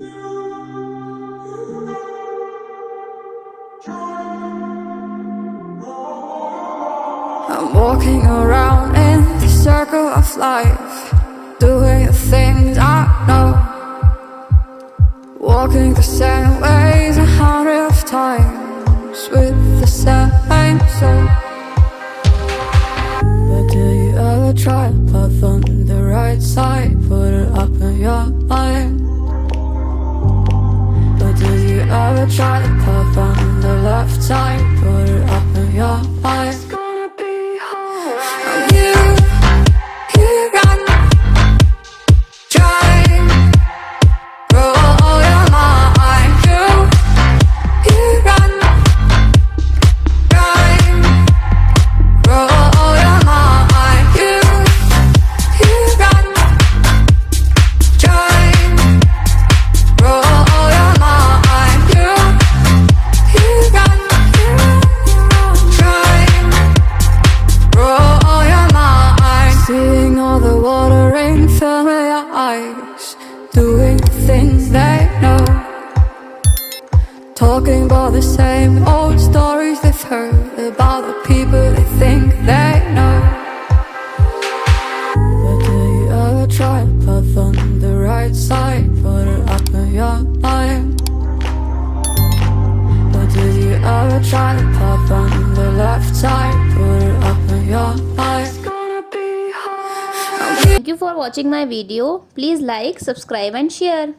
I'm walking around in the circle of life, doing the things I know, walking the same ways 100 times with the same soul. But do you ever try to path on the right side, put it up in your mind? But do you ever try to path on the left side, put it up in your mind? Doing things they know, talking about the same old stories they've heard about the people they think they know. But do you ever try to path on the right side, put it up in your mind? But do you ever try to path on the left side, put it up in your mind? Thank you for watching my video. Please like, subscribe and share.